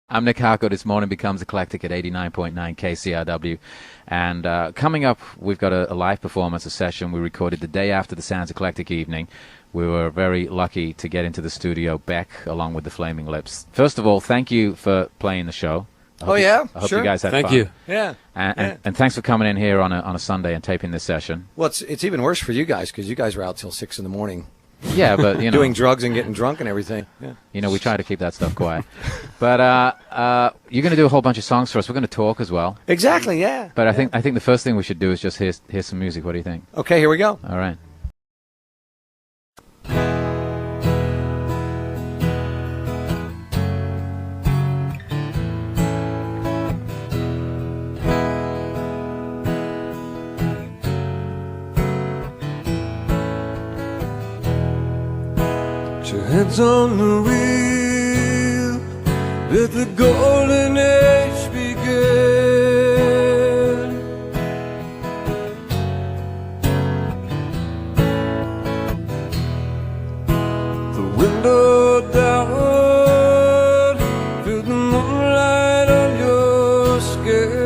I'm Nick Harcourt. This morning becomes eclectic at 89.9 KCRW. And coming up, we've got a live performance, a session we recorded the day after the Sounds Eclectic evening. We were very lucky to get into the studio, Beck, along with the Flaming Lips. First of all, thank you for playing the show. Oh, yeah? I hope Sure. you guys had Thank fun. you. Yeah. And thanks for coming in here on a Sunday and taping this session. Well, it's even worse for you guys because you guys were out till 6 in the morning Yeah, but, you know. doing drugs and getting drunk and everything. Yeah. You know, we try to keep that stuff quiet. But you're going to do a whole bunch of songs for us. We're going to talk as well. Exactly, yeah. But I think the first thing we should do is just hear some music. What do you think? Okay, here we go. All right. Put your hands on the wheel, let the golden age begin. The window down, feel the moonlight on your skin.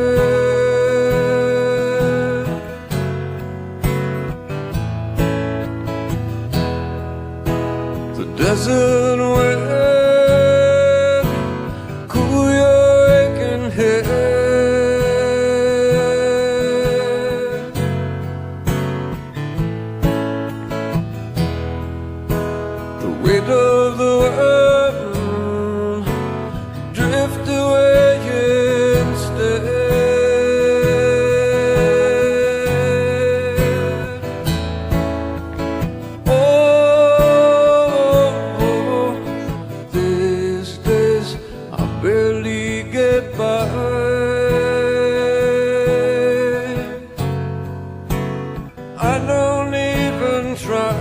The desert wind, cool your aching head. The weight of the world drift away instead. Oh, these days I barely get by. I don't even try.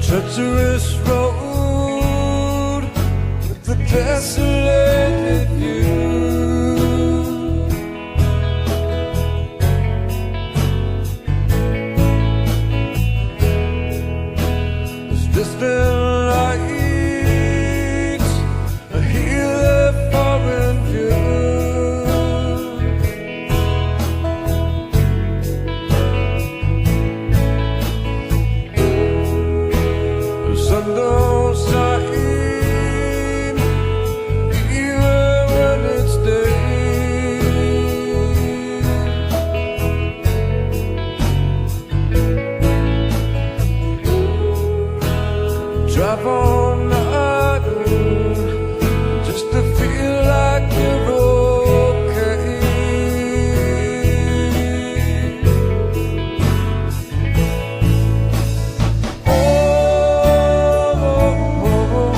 Treacherous road with the desolated view. Those distant lights, I hear their foreign view. The sun don't shine even when it's day. Drive all night just to feel like you're okay. Oh,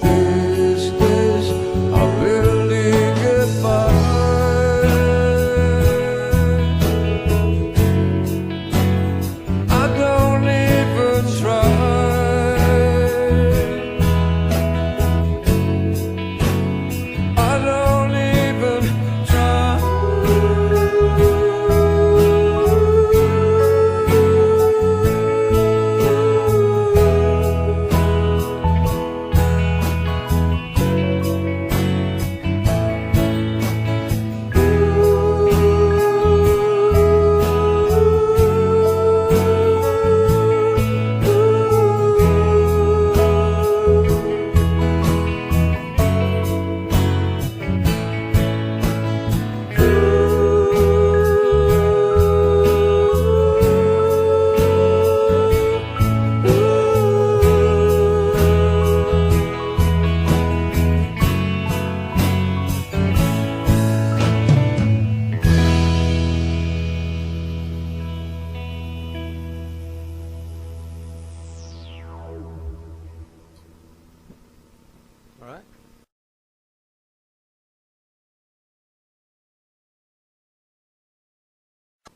these days I barely get by. I don't even try.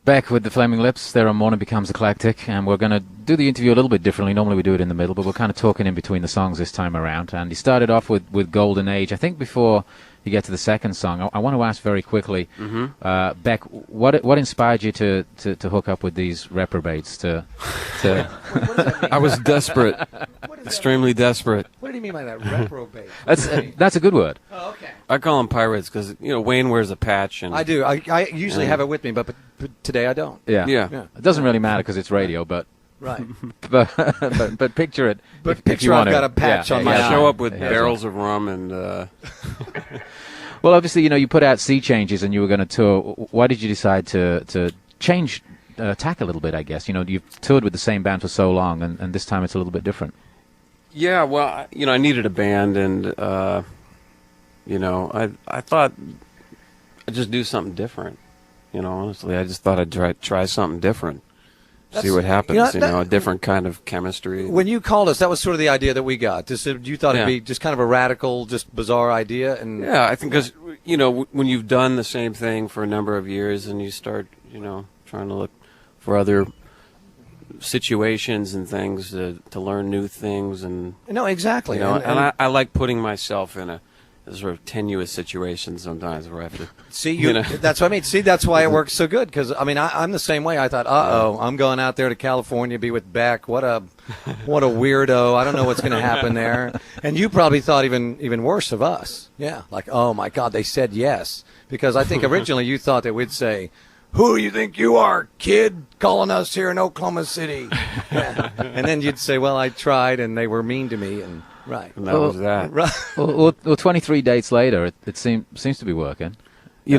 Beck with the Flaming Lips. They're on Morning Becomes Eclectic, and we're going to do the interview a little bit differently. Normally we do it in the middle, but we're kind of talking in between the songs this time around. And you started off with Golden Age. I think before you get to the second song, I want to ask very quickly, Beck, what inspired you to hook up with these reprobates? To I was desperate, extremely desperate. What did he mean by that? Reprobate. That's a good word. Oh, okay. I call them pirates because Wayne wears a patch, and I do. I usually have it with me, but today I don't. Yeah. Yeah. It doesn't really matter because it's radio, but Right. but picture it. But if picture you I've want got to. a patch on my I eye. show up with Yeah. barrels of rum and. Well, obviously, you put out Sea Changes and you were going to tour. Why did you decide to change tack a little bit, I guess? You've toured with the same band for so long, and this time it's a little bit different. Yeah, well, I needed a band, and I thought I'd just do something different. Honestly, I just thought I'd try something different, see what happens. A different kind of chemistry. When you called us, that was sort of the idea that we got. You thought it'd Yeah. be just kind of a radical, just bizarre idea, and Yeah, I think because when you've done the same thing for a number of years, and you start trying to look for other situations and things to learn new things, and no, exactly. and I like putting myself in a sort of tenuous situation sometimes where I have to see, that's what I mean. See, that's why it works so good. Because I'm the same way. I thought, I'm going out there to California to be with Beck. What a weirdo. I don't know what's going to happen there. And you probably thought even worse of us. Yeah, like, oh my God, they said yes. Because I think originally you thought that we'd say, "Who do you think you are, kid, calling us here in Oklahoma City?" Yeah. And then you'd say, "Well, I tried, and they were mean to me." And right. And that was that. Right. Well, 23 dates later, it seems to be working. They're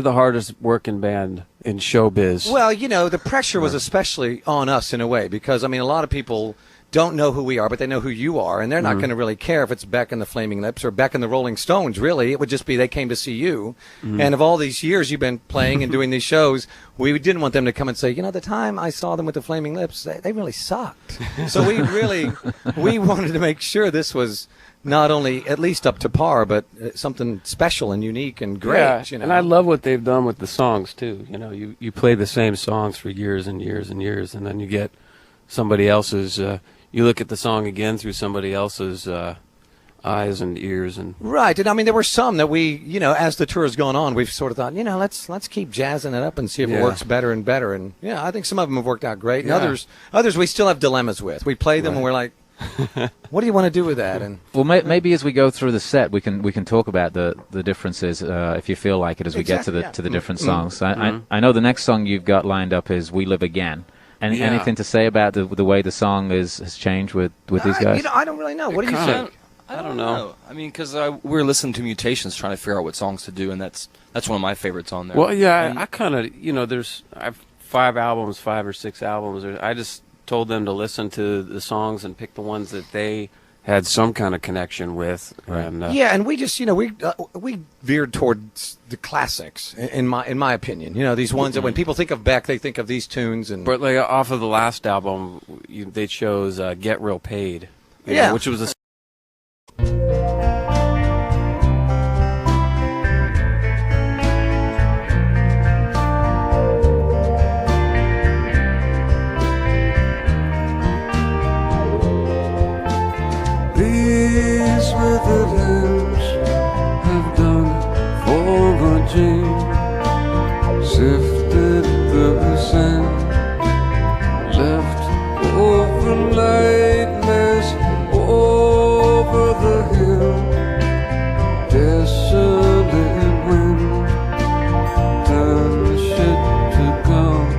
the hardest working band in showbiz. Well, the pressure was especially on us in a way because, a lot of people don't know who we are, but they know who you are, and they're not going to really care if it's Beck and the Flaming Lips or Beck and the Rolling Stones, really. It would just be they came to see you. And of all these years you've been playing and doing these shows, we didn't want them to come and say, the time I saw them with the Flaming Lips, they really sucked. So we wanted to make sure this was not only at least up to par, but something special and unique and great. Yeah, and I love what they've done with the songs, too. You play the same songs for years and years and years, and then you get somebody else's... you look at the song again through somebody else's eyes and ears, and right. And there were some that we, as the tour has gone on, we've sort of thought, let's keep jazzing it up and see if it works better and better. And I think some of them have worked out great, and others we still have dilemmas with. We play them and we're like, what do you want to do with that? And well, maybe as we go through the set, we can talk about the differences if you feel like it as we get to the different songs. I know the next song you've got lined up is "We Live Again." Anything to say about the way the song has changed with these guys? I don't really know. What do you think? I don't know. Because we were listening to Mutations trying to figure out what songs to do, and that's one of my favorites on there. Well, yeah, I kind of, I have 5 or 6 albums. I just told them to listen to the songs and pick the ones that they had some kind of connection with. Right. And, and we just, we veered towards the classics, in my opinion. These ones that when people think of Beck, they think of these tunes. And but like off of the last album, they chose "Get Real Paid," which was a These withered hands have done for a dream, sifted the sand, left open lightness over the hill, desolate wind, turn shit to gone,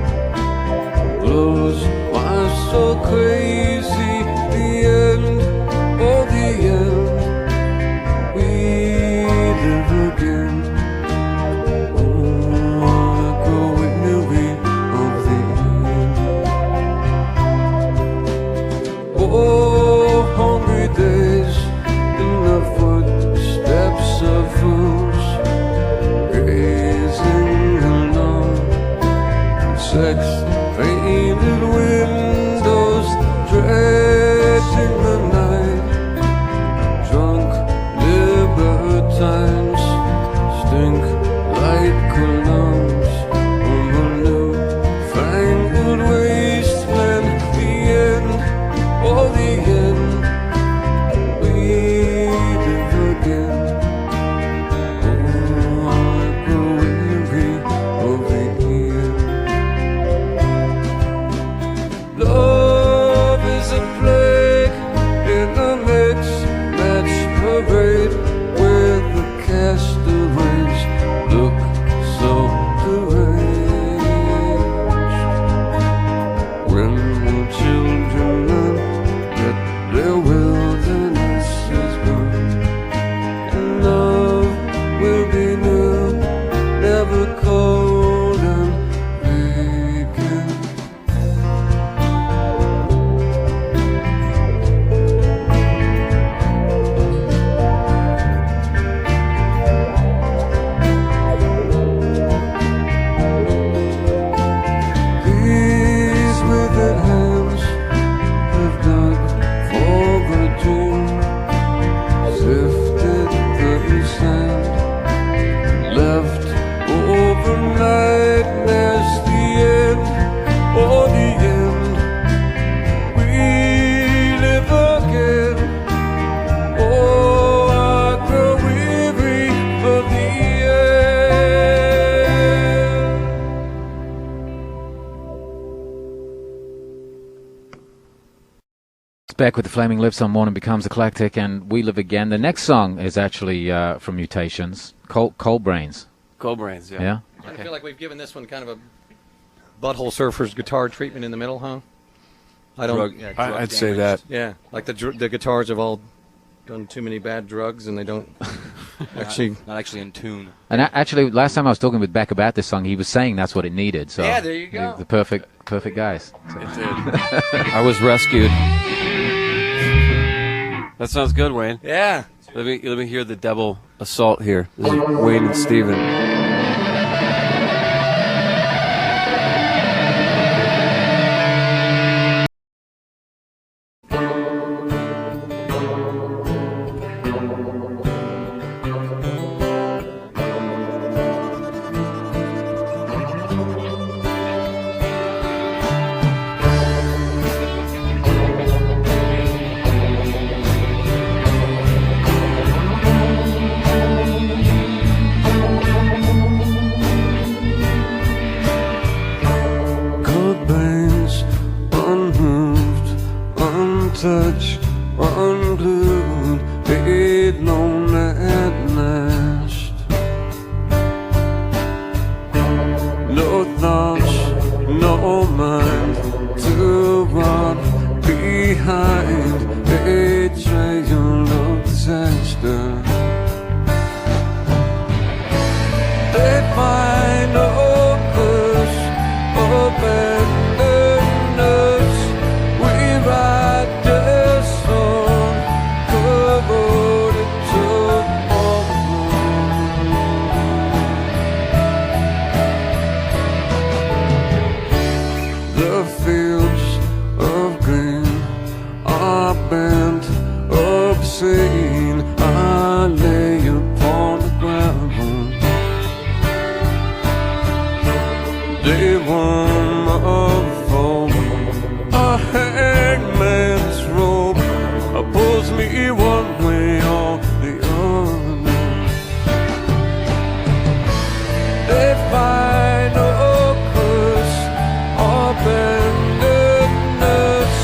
blows why so crazy, the end. Oh, the end, we live again. Oh, echo weary of the end. Oh, hungry days in the footsteps of fools, gazing along, sex-painted windows, dredging the night. Drunk libertines stink like colognes on the It's Beck with the Flaming Lips on Morning Becomes Eclectic, and We Live Again. The next song is actually from Mutations, Cold Brains. Cold Brains, yeah. Yeah? I feel like we've given this one kind of a Butthole Surfer's guitar treatment in the middle, huh? I don't. I'd say that. Yeah, like the guitars have all done too many bad drugs, and they don't actually. Not actually in tune. And actually, last time I was talking with Beck about this song, he was saying that's what it needed. So yeah, there you go. The perfect guys. So. It did. I was rescued. That sounds good, Wayne. Yeah. Let me hear the double assault here. This is Wayne and Steven. Touched, unglued, laid low at last. No thoughts, no mind to run behind a trail of disaster. They find no push or abandon us. We ride saying I lay upon the ground. Day one of fall, a hangman's rope pulls me one way or the other. They find no curse or abandon us.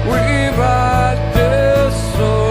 We ride their soul.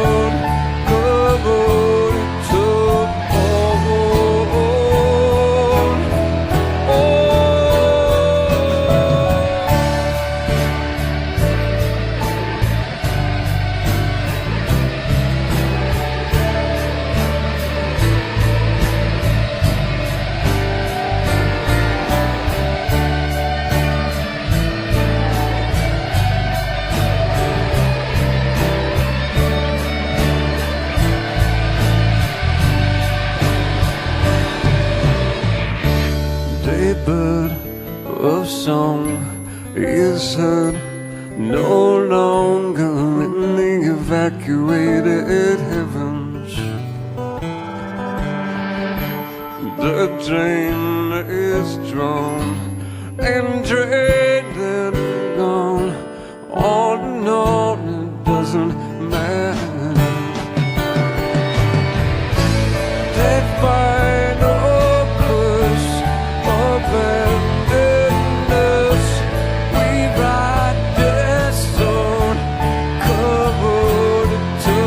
Bird of song is heard no longer in the evacuated heavens. The drain is drawn and drained and gone. On and on, it doesn't matter. They find no curse abandon us. We ride their stone, covered to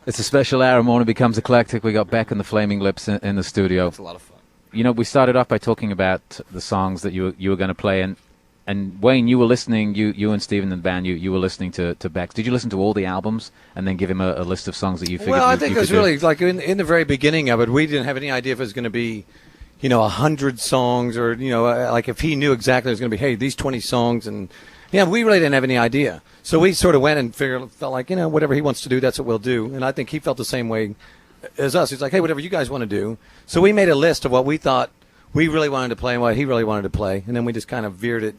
It's a special hour. Morning Becomes Eclectic. We got Beck and the Flaming Lips in the studio. It's a lot of fun. You know, we started off by talking about the songs that you were going to play, and Wayne, you were listening. You and Stephen and the band, you were listening to Beck. Did you listen to all the albums and then give him a list of songs that you figured? Well, I you think it could was do? really like in the very beginning of it, we didn't have any idea if it was going to be, 100 songs, or like if he knew exactly it was going to be, hey, these 20 songs, and we really didn't have any idea. So we sort of went and felt like whatever he wants to do, that's what we'll do. And I think he felt the same way as us. He's like, hey, whatever you guys want to do. So we made a list of what we thought we really wanted to play and what he really wanted to play, and then we just kind of veered it,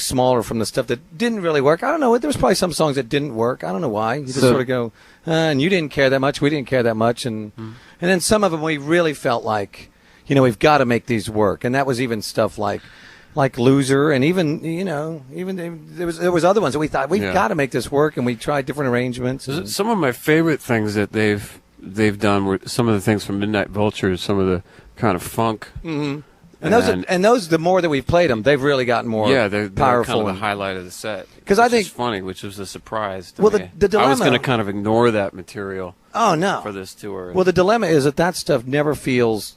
smaller from the stuff that didn't really work. I don't know. There was probably some songs that didn't work. I don't know why. You just sort of go, and you didn't care that much. We didn't care that much, and then some of them we really felt like, we've got to make these work, and that was even stuff like Loser, and even there was other ones that we thought we've got to make this work, and we tried different arrangements. Some of my favorite things that they've done were some of the things from Midnight Vultures, some of the kind of funk. Mm-hmm. And those, the more that we've played them, they've really gotten more they're powerful. kind of the highlight of the set. Because I think it's funny, which was a surprise to me. The dilemma, I was going to kind of ignore that material. Oh no, for this tour. Well, the dilemma is that stuff never feels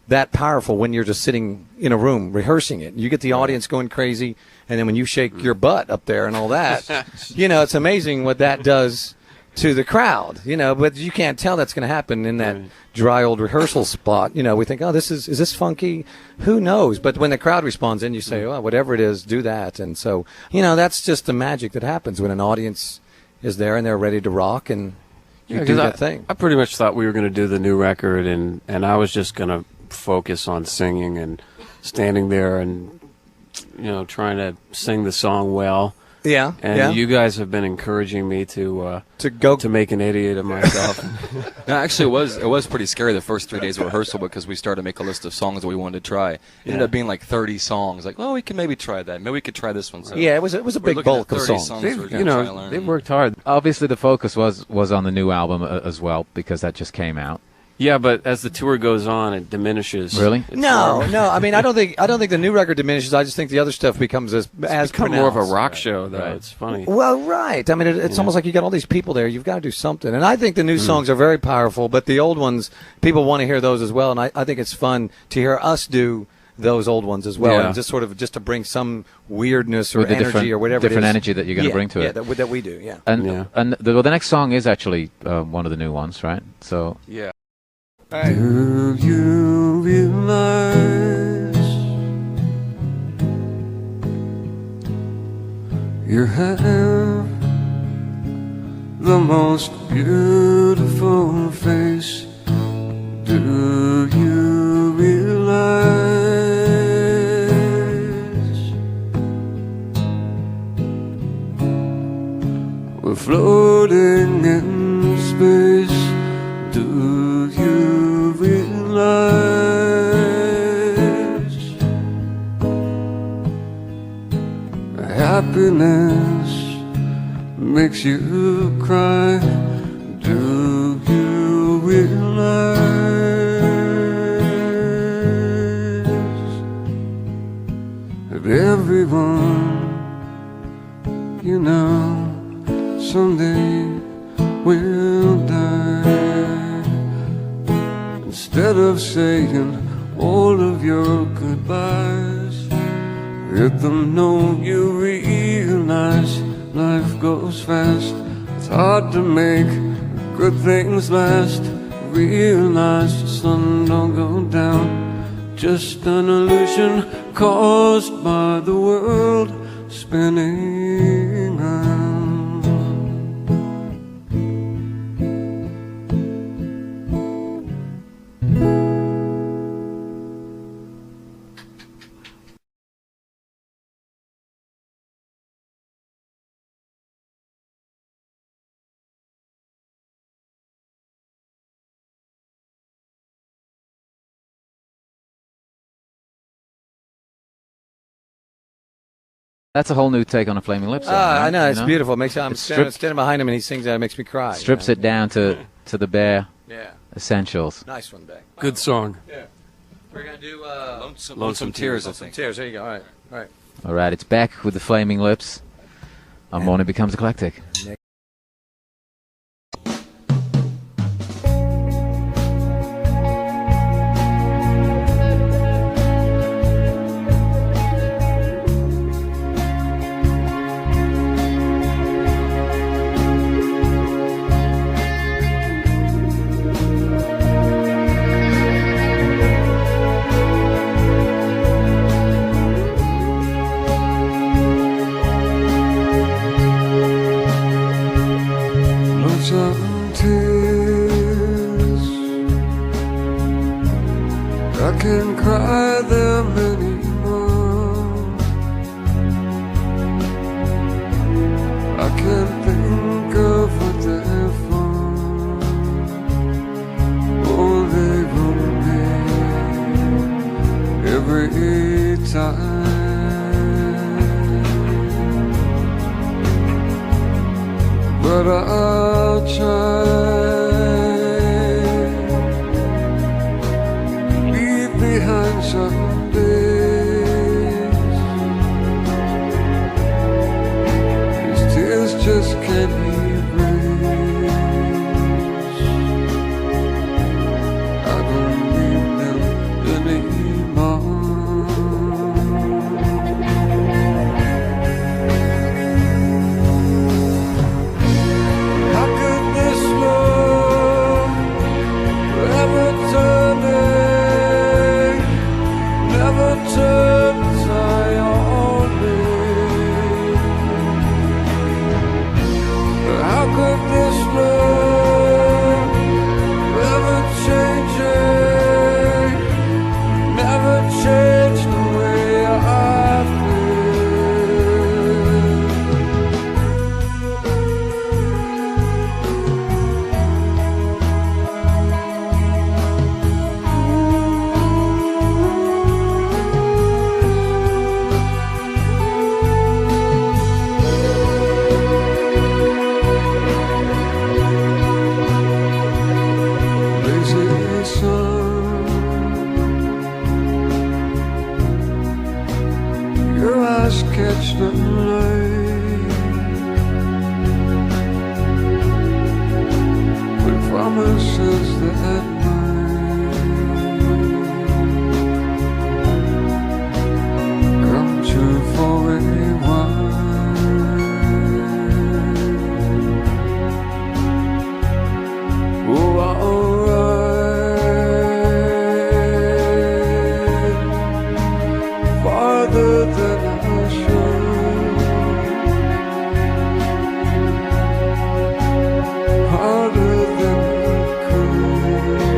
that powerful when you're just sitting in a room rehearsing it. You get the audience going crazy, and then when you shake your butt up there and all that, it's amazing what that does to the crowd, but you can't tell that's going to happen in that dry old rehearsal spot. We think, oh, is this funky? Who knows? But when the crowd responds, then you say, oh, whatever it is, do that. And so, that's just the magic that happens when an audience is there and they're ready to rock, and you do that thing. I pretty much thought we were going to do the new record, and I was just going to focus on singing and standing there and, trying to sing the song well. Yeah, and you guys have been encouraging me to make an idiot of myself. No, actually, it was pretty scary the first 3 days of rehearsal, because we started to make a list of songs that we wanted to try. It ended up being like 30 songs. Like, well, we can maybe try that. Maybe we could try this one. So it was a big bulk of songs. They've worked hard. Obviously, the focus was on the new album as well, because that just came out. Yeah, but as the tour goes on, it diminishes. Really? No. I mean, I don't think the new record diminishes. I just think the other stuff becomes as more of a rock show, though. Right. It's funny. Well, right. I mean, it's almost like you got all these people there. You've got to do something. And I think the new songs are very powerful, but the old ones, people want to hear those as well. And I think it's fun to hear us do those old ones as well, and just to bring some weirdness or energy or whatever different energy that you're going to bring to it. Yeah, that we do. Yeah. And the next song is actually one of the new ones, right? So yeah. Right. Do you realize you have the most beautiful face? Do you realize we're floating in space? Do you realize happiness makes you cry? Do you realize that everyone you know someday will die? Instead of saying all of your goodbyes, let them know you realize life goes fast. It's hard to make good things last. Realize the sun don't go down, just an illusion caused by the world spinning round. that's a whole new take on a Flaming Lips song. Right? I know, it's beautiful. It makes I'm standing behind him and he sings that. It makes me cry. Strips it down to the bare essentials. Nice one, Beck. Good song. Yeah. We're going to do Lonesome Tears, I think. Tears. There you go. All right. All right, it's Beck with the Flaming Lips. On Morning Becomes Eclectic. lonesome tears. I can't cry them anymore. I can't think of what they're for. Oh, they ruin me every time. But I'll try, leave behind some days. These tears just can't erase. I don't need them anymore. Catch the light with promises that might come true for a while. Oh, alright, farther than harder than I could.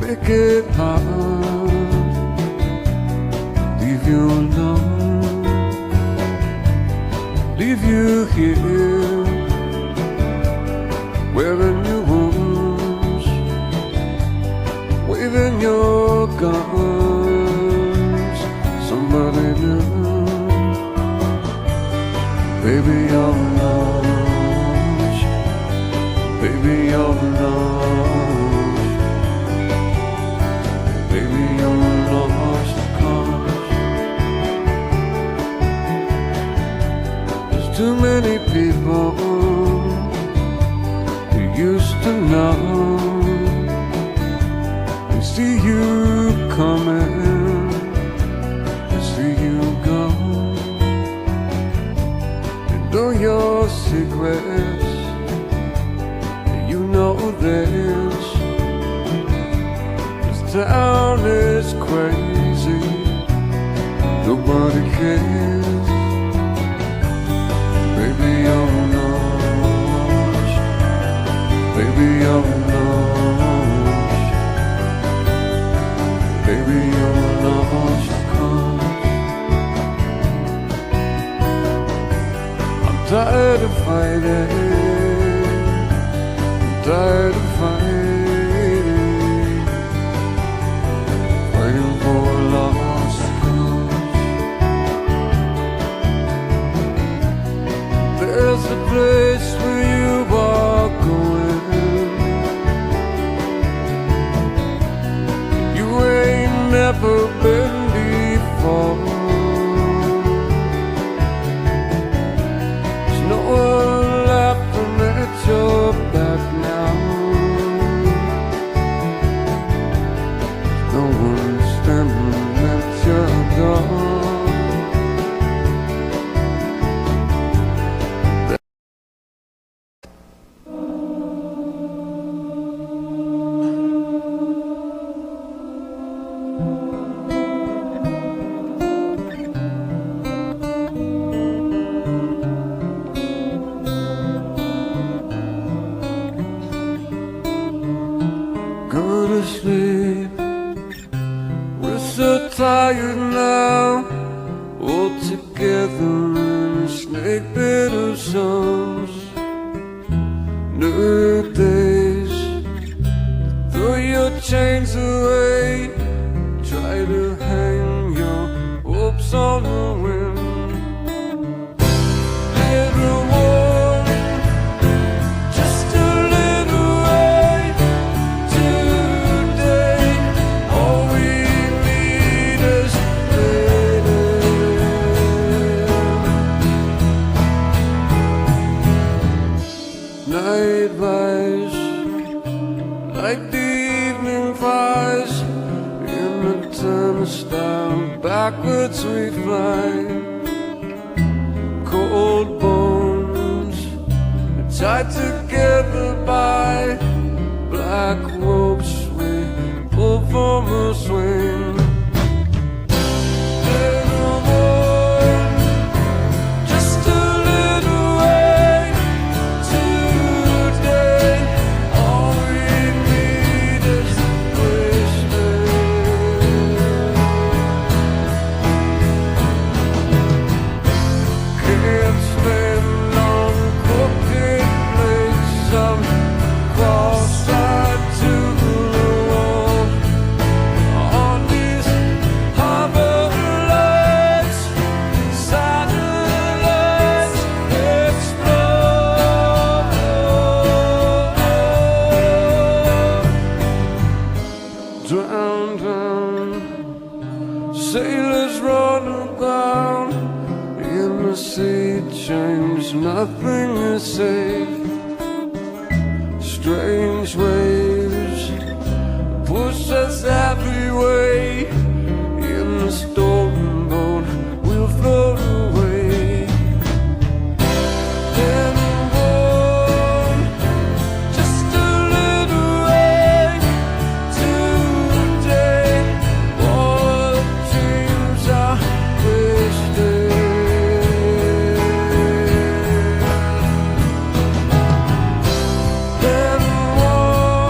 break it hard, leave you alone, leave you here, wearing your wounds, waving your guns. Somebody new, baby, you're lost, baby, you're lost, baby, you're lost cause there's too many people who used to know. They see you coming, they see you go. They know your secrets, you know this. This town is crazy, nobody cares. Baby, you're lost, baby, you're lost, baby, you're lost cause I'm tired of fighting, I'm tired of fighting, fighting for a lost cause. There's a place where you are going, you ain't never been before. There's no one laughing at your back now, no one standing at your door. Go to sleep, we're so tired now, all together in a snake bit of songs. New days, throw your chains away, try to hang your hopes on the wind. Little one, just a little way today. All we need is night rise, like the evening flies. In the turnstile, backwards we fly. Cold bones, tied together by black ropes, we pull from a swing. Little more, just a little way today. All we need is can't stand on crooked plates. I'm cross-eyed to the wall on these harbor lights. Satellites explode. Drown, drown, sailors run aground in the sea change, nothing is safe. Strange waves push us every way. In the storm boat, we'll float away. Then one, just a little way today. All the dreams are wasted. Then one.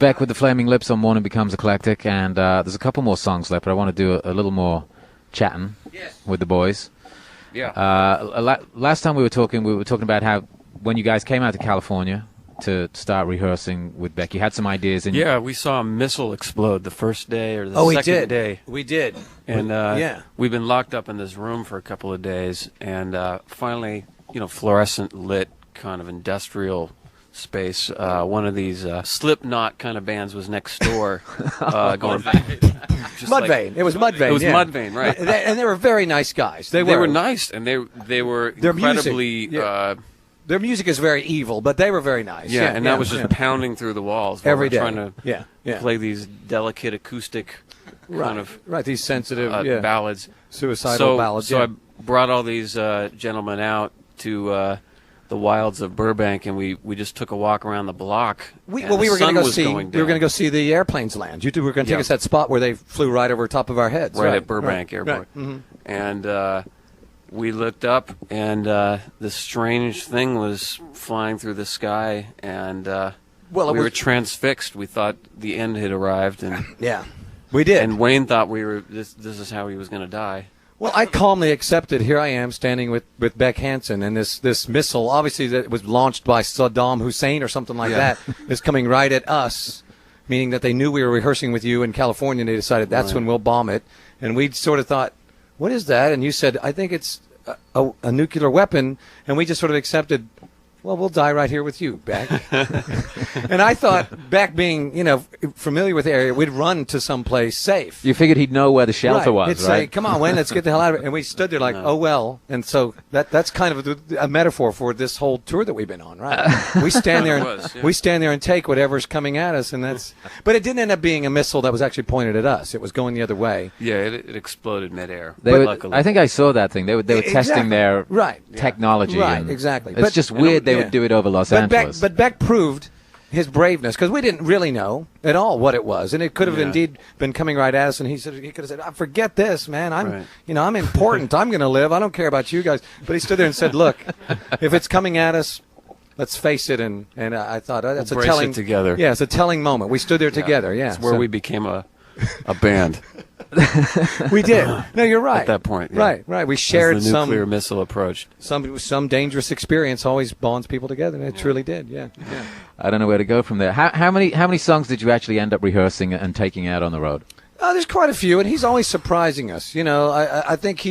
Beck with the Flaming Lips on Morning Becomes Eclectic, and there's a couple more songs left, but I want to do a little more chatting with the boys. Yeah. Last time we were talking about how when you guys came out to California to start rehearsing with Beck, you had some ideas. And yeah, we saw a missile explode the first day or the second day. We did. And we've been locked up in this room for a couple of days, and finally, fluorescent lit kind of industrial space. One of these Slipknot kind of bands was next door, going. Mudvayne. It was Mudvayne. It was Mudvayne, right? And they were very nice guys. They were nice, and they were their incredibly. Music, their music is very evil, but they were very nice. That was just pounding through the walls every day, trying to play these delicate acoustic kind of these sensitive ballads, suicidal ballads. So I brought all these gentlemen out to the wilds of Burbank, and we just took a walk around the block. We were going to go see. We were going to go see the airplanes land. You two were going to take us that spot where they flew right over top of our heads, right at Burbank Airport, right. Mm-hmm. And we looked up, and this strange thing was flying through the sky, and we were transfixed. We thought the end had arrived, and we did. And Wayne thought this is how he was going to die. Well, I calmly accepted. Here I am standing with Beck Hansen, and this missile, obviously that was launched by Saddam Hussein or something like that, is coming right at us, meaning that they knew we were rehearsing with you in California, and they decided that's when we'll bomb it. And we sort of thought, what is that? And you said, I think it's a nuclear weapon, and we just sort of accepted, well, we'll die right here with you, Beck. And I thought, Beck being, familiar with the area, we'd run to someplace safe. You figured he'd know where the shelter was, He'd say, come on, Wayne, let's get the hell out of it. And we stood there like, oh, well. And so that's kind of a metaphor for this whole tour that we've been on, right? We stand there and take whatever's coming at us, and that's. But it didn't end up being a missile that was actually pointed at us. It was going the other way. Yeah, it exploded midair. I think I saw that thing. They were testing their technology. Right, exactly. It's just weird they would do it over Los Angeles. But Beck proved his braveness, because we didn't really know at all what it was, and it could have indeed been coming right at us. And he could have said, "Forget this, man. I'm important. I'm going to live. I don't care about you guys." But he stood there and said, "Look, if it's coming at us, let's face it." And I thought that's we'll a telling. It together. Yeah, it's a telling moment. We stood there together. Yeah, it's where we became a band. We did. No, you're right. At that point, right. We shared the nuclear missile approach. Some dangerous experience always bonds people together, and it truly did. Yeah. I don't know where to go from there. How many songs did you actually end up rehearsing and taking out on the road? There's quite a few, and he's always surprising us. I think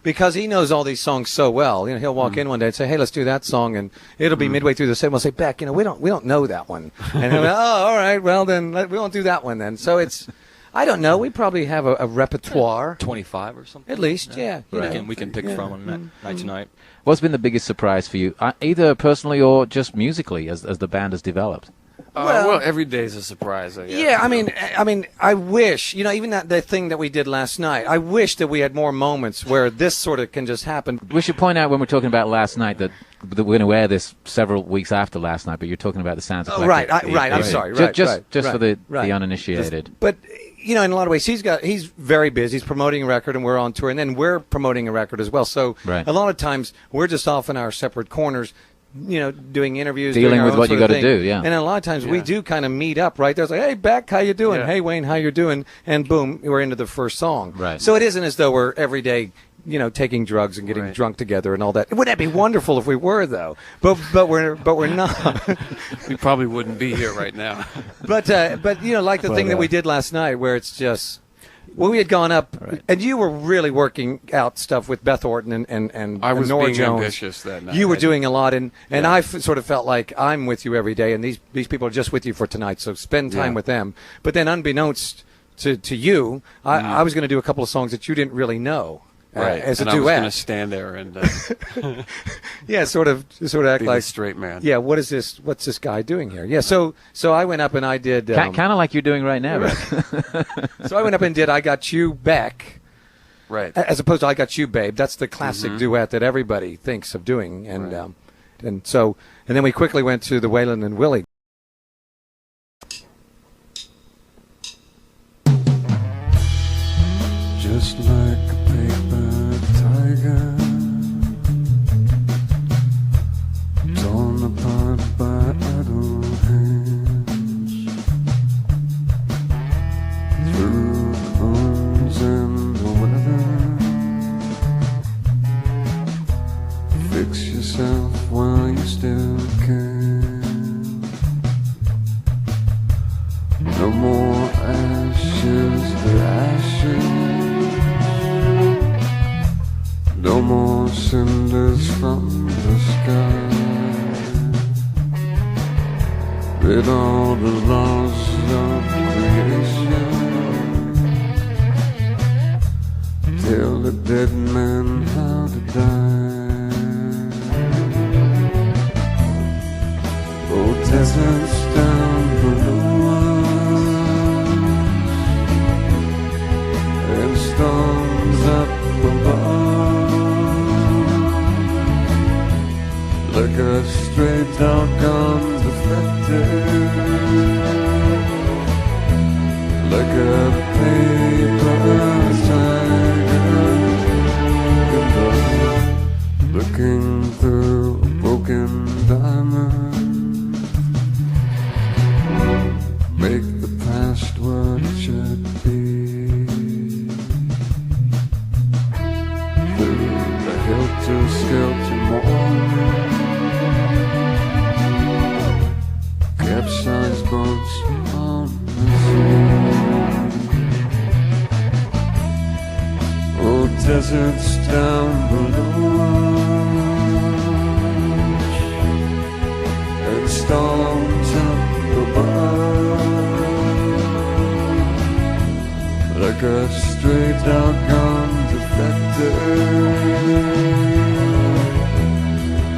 because he knows all these songs so well. He'll walk in one day and say, "Hey, let's do that song," and it'll be midway through the set. We'll say, "Beck, we don't know that one," and he'll go, "Oh, all right, well then we won't do that one then." So it's. I don't know. We probably have a repertoire. 25 or something. At least, yeah. We can pick from night to night. What's been the biggest surprise for you, either personally or just musically, as the band has developed? Well, every day is a surprise. Yeah, I mean, I wish, even the thing that we did last night, I wish that we had more moments where this sort of can just happen. We should point out when we're talking about last night that we're going to air this several weeks after last night, but you're talking about the Sounds Eclectic. Right. I'm sorry. Just for the uninitiated. But in a lot of ways, he's very busy. He's promoting a record, and we're on tour, and then we're promoting a record as well. So a lot of times we're just off in our separate corners, doing interviews, dealing with what you got to do. Yeah, and a lot of times we do kind of meet up right there. It's like, "Hey, Beck, how you doing? Hey, Wayne, how you doing?" And boom, we're into the first song. Right. So it isn't as though we're every day, taking drugs and getting drunk together and all that. Wouldn't that be wonderful if we were, though? But we're not. We probably wouldn't be here right now. But like the thing that we did last night, where it's just. Well, we had gone up, and you were really working out stuff with Beth Orton and I was Nora being Jones. Ambitious that night. You were doing a lot, and I sort of felt like I'm with you every day, and these people are just with you for tonight, so spend time with them. But then unbeknownst to you, I was going to do a couple of songs that you didn't really know. As and a duet. I was going to stand there and sort of act be like the straight man. Yeah, what's this guy doing here? Yeah, so I went up and I did kind of like you're doing right now, Beck. So I went up and did I Got You, Beck. Right. As opposed to I Got You, Babe. That's the classic duet that everybody thinks of doing. And and then we quickly went to the Waylon and Willie. Just like a paper tiger, torn apart by idle hands. Fix yourself while you still can. No more ashes to ashes. No more cinders from the sky. Rid all the laws of creation. Tell the dead man how to die. Oh, deserts down below us and storms up above. Like a stray dog gone defected, like a paper tiger, looking through a broken diamond. Make the past what it should be. Through the helter-skelter morning, capsized boats on the sea. Oh, deserts down below us and storms up above. Like a stray dog gone defected,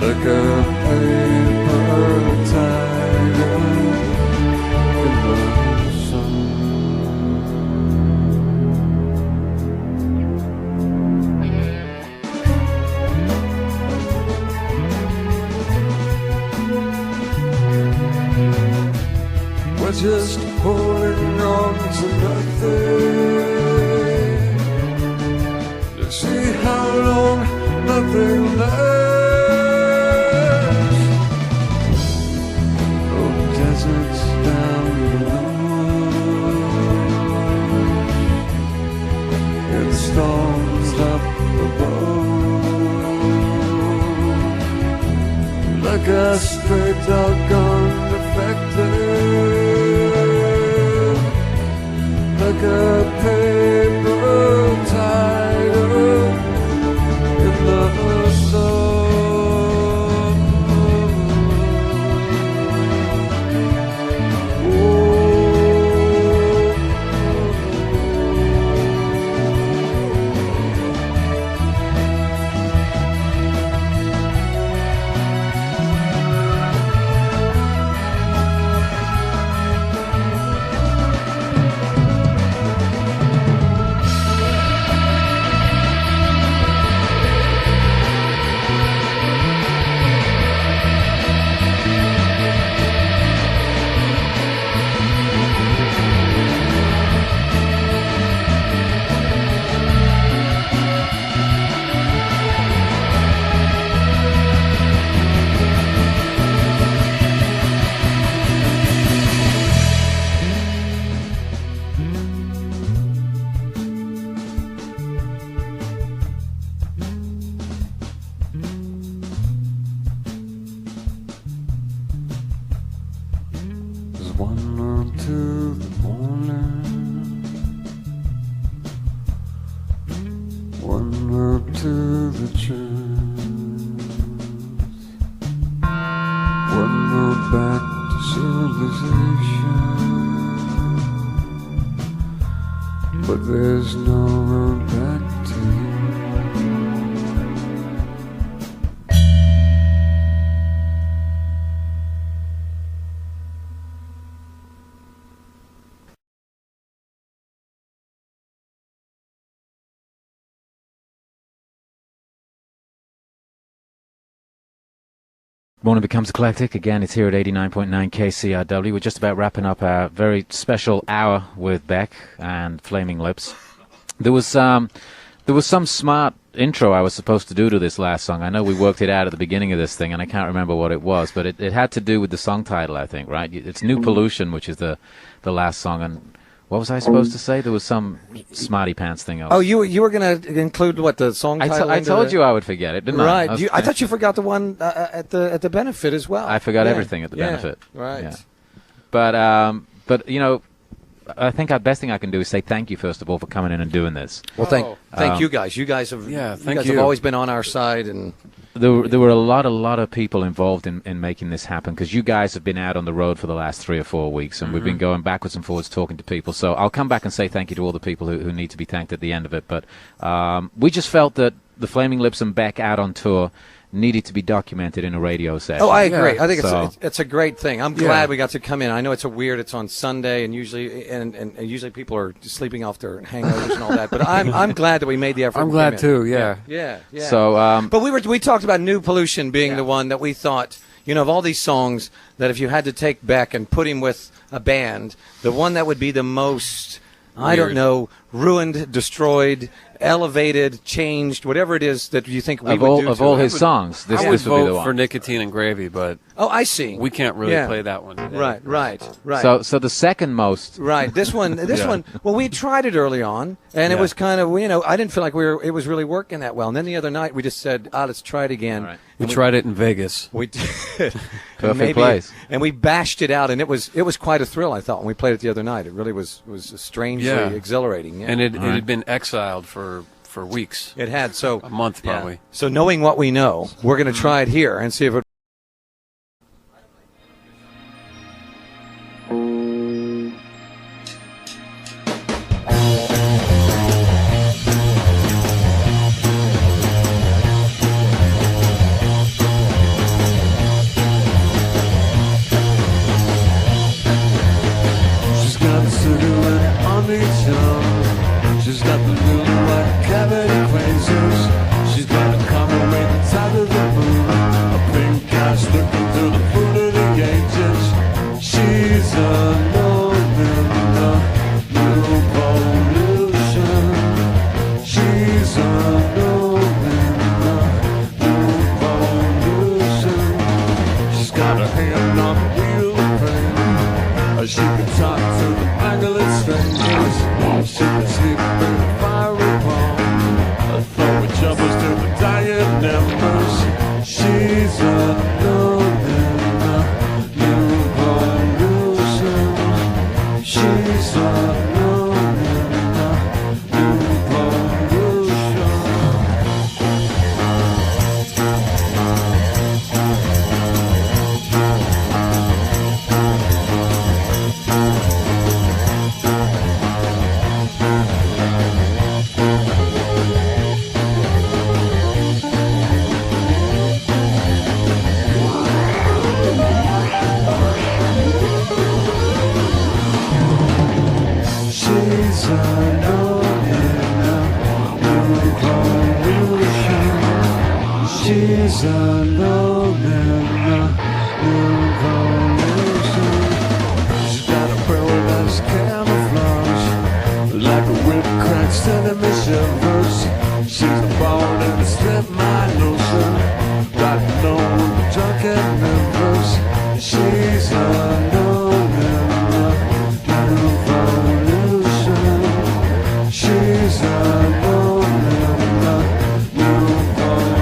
like a paper tiger in the sun. We're just holding on to nothing, to see how long nothing lasts. Oh, deserts down below and storms up above, like a stray dog gone defective, like a paper tiger in the sun. But there's no road back to you. Morning Becomes Eclectic. Again, it's here at 89.9 KCRW. We're just about wrapping up our very special hour with Beck and Flaming Lips. There was some smart intro I was supposed to do to this last song. I know we worked it out at the beginning of this thing, and I can't remember what it was, but it had to do with the song title, I think, right? It's New Pollution, which is the last song, and What was I supposed to say? There was some smarty pants thing. Oh, you were going to include what the song title? I told you I would forget it, didn't I? Right. I thought you forgot the one at the benefit as well. I forgot everything at the benefit. Right. Yeah. But you know, I think the best thing I can do is say thank you first of all for coming in and doing this. Well, thank you guys. You guys have have always been on our side, and there were a lot of people involved in making this happen, because you guys have been out on the road for the last 3 or 4 weeks, and we've been going backwards and forwards talking to people. So I'll come back and say thank you to all the people who need to be thanked at the end of it. But we just felt that the Flaming Lips and Beck out on tour needed to be documented in a radio session. Oh, I agree. Yeah. I think it's a great thing. I'm glad we got to come in. I know it's it's on Sunday, and usually people are sleeping off their hangovers and all that. But I'm glad that we made the effort. I'm glad too. Yeah. So, but we talked about New Pollution being the one that we thought, of all these songs, that if you had to take Beck and put him with a band, the one that would be the most, I don't know, ruined, destroyed, elevated, changed, whatever it is that you think we would do of all his songs. This would would be the vote one for Nicotine and Gravy, but I see. We can't really play that one today. Right. So the second most. Right. This one. Well, we tried it early on, and it was kind of I didn't feel like it was really working that well. And then the other night we just said, let's try it again. Right. We tried it in Vegas. We did. Perfect place. And we bashed it out, and it was quite a thrill. I thought when we played it the other night, it really was strangely exhilarating. Yeah. And it had been exiled for weeks. It had, so a month probably. Yeah. So knowing what we know, we're going to try it here and see if it. She's got a silhouette on each arm. She's got the little white cavity quasars. She's got a common weight inside of the moon. A pink eye slipping through the foot of the ages. She's alone in the new pollution. She's alone in the new pollution. She's got her hand on the wheel of pain. She can talk to the maggoted strangers. She can sleep in the fiery palm. Throwing jumpers to the dying embers. She's alone in the new pollution. She's alone in the new pollution. She's alone in the new pollution. She's alone in the new pollution. She's got a paradise camouflage, like a whipped crack sending me shivers. She's born in the strip mine ocean, riding on the drunken members. She's alone in the new pollution. She's alone in the new pollution.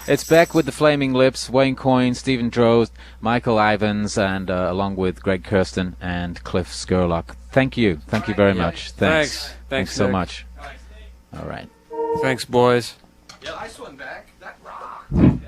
It's Beck with the Flaming Lips, Wayne Coyne, Stephen Drozd, Michael Ivans, and along with Greg Kirsten and Cliff Skurlock. Thank you. Thank you very much. Thanks. Thanks so Nick. much. All right. Thanks, boys. Yeah, nice one, Beck. That rocked.